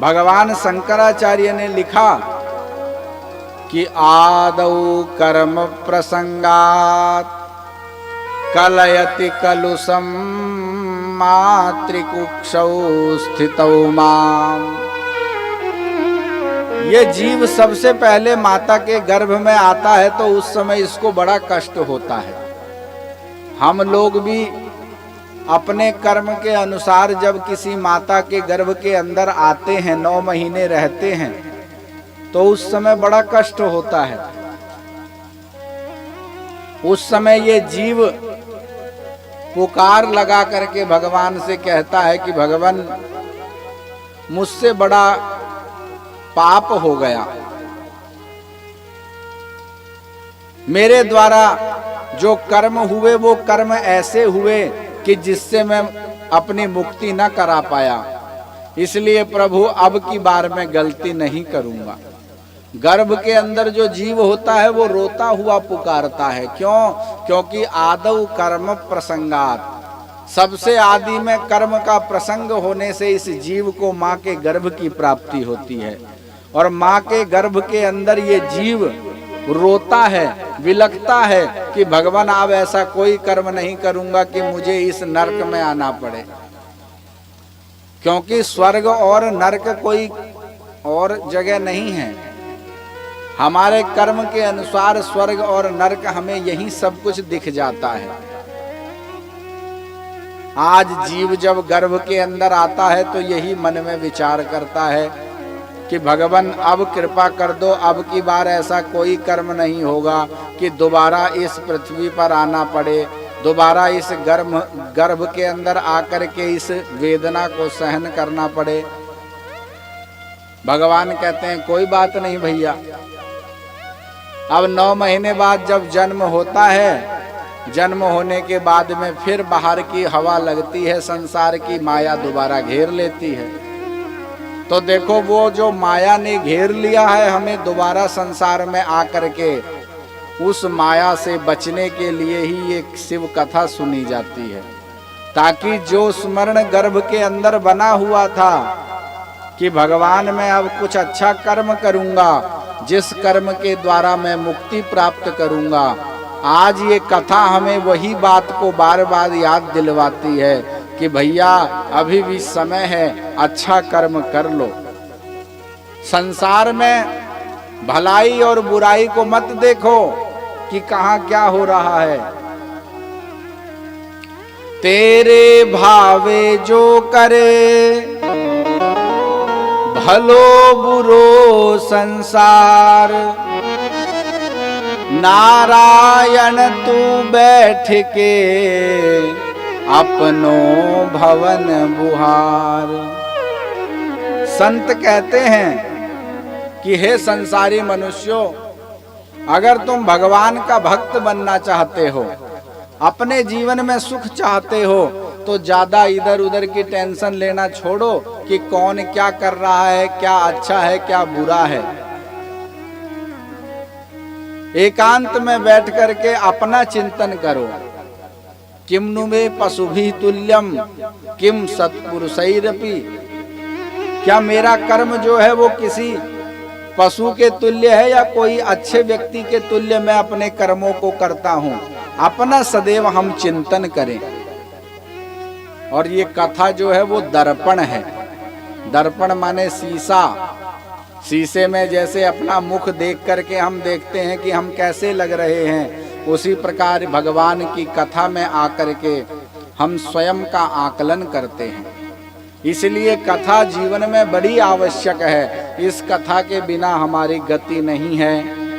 भगवान शंकराचार्य ने लिखा कि आदौ कर्म प्रसंगात कलयति कलुषम मातृकुक्षौ स्थितौ माम। ये जीव सबसे पहले माता के गर्भ में आता है तो उस समय इसको बड़ा कष्ट होता है। हम लोग भी अपने कर्म के अनुसार जब किसी माता के गर्भ के अंदर आते हैं, 9 महीने रहते हैं, तो उस समय बड़ा कष्ट होता है। उस समय ये जीव पुकार लगा करके भगवान से कहता है कि भगवान, मुझसे बड़ा पाप हो गया, मेरे द्वारा जो कर्म हुए वो कर्म ऐसे हुए कि जिससे मैं अपनी मुक्ति न करा पाया, इसलिए प्रभु अब की बार मैं गलती नहीं करूंगा। गर्भ के अंदर जो जीव होता है वो रोता हुआ पुकारता है। क्यों? क्योंकि आदौ कर्म प्रसंगात, सबसे आदि में कर्म का प्रसंग होने से इस जीव को माँ के गर्भ की प्राप्ति होती है। और माँ के गर्भ के अंदर ये जीव रोता है, विलखता है कि भगवान अब ऐसा कोई कर्म नहीं करूंगा कि मुझे इस नरक में आना पड़े। क्योंकि स्वर्ग और नरक कोई और जगह नहीं है। हमारे कर्म के अनुसार स्वर्ग और नरक हमें यही सब कुछ दिख जाता है। आज जीव जब गर्भ के अंदर आता है तो यही मन में विचार करता है कि भगवान अब कृपा कर दो, अब की बार ऐसा कोई कर्म नहीं होगा कि दोबारा इस पृथ्वी पर आना पड़े, दोबारा इस गर्भ के अंदर आकर के इस वेदना को सहन करना पड़े। भगवान कहते हैं कोई बात नहीं भैया, अब 9 महीने बाद जब जन्म होता है, जन्म होने के बाद में फिर बाहर की हवा लगती है, संसार की माया दोबारा घेर लेती है। तो देखो वो जो माया ने घेर लिया है हमें दोबारा संसार में आकर के, उस माया से बचने के लिए ही एक शिव कथा सुनी जाती है, ताकि जो स्मरण गर्भ के अंदर बना हुआ था कि भगवान मैं अब कुछ अच्छा कर्म करूंगा, जिस कर्म के द्वारा मैं मुक्ति प्राप्त करूंगा, आज ये कथा हमें वही बात को बार बार याद दिलवाती है कि भैया अभी भी समय है, अच्छा कर्म कर लो। संसार में भलाई और बुराई को मत देखो कि कहाँ क्या हो रहा है। तेरे भावे जो करे भलो बुरो संसार, नारायण तू बैठ के अपनो भवन बुहार। संत कहते हैं कि हे संसारी मनुष्यों, अगर तुम भगवान का भक्त बनना चाहते हो, अपने जीवन में सुख चाहते हो, तो ज्यादा इधर उधर की टेंशन लेना छोड़ो कि कौन क्या कर रहा है, क्या अच्छा है क्या बुरा है। एकांत में बैठ करके अपना चिंतन करो। किम नु मे पशुभिः तुल्यम किम सत्पुरुषैरपि, क्या मेरा कर्म जो है वो किसी पशु के तुल्य है या कोई अच्छे व्यक्ति के तुल्य मैं अपने कर्मों को करता हूँ। अपना सदैव हम चिंतन करें। और ये कथा जो है वो दर्पण है। दर्पण माने शीशा। शीशे में जैसे अपना मुख देख करके हम देखते हैं कि हम कैसे लग रहे हैं, उसी प्रकार भगवान की कथा में आकर के हम स्वयं का आकलन करते हैं। इसलिए कथा जीवन में बड़ी आवश्यक है। इस कथा के बिना हमारी गति नहीं है।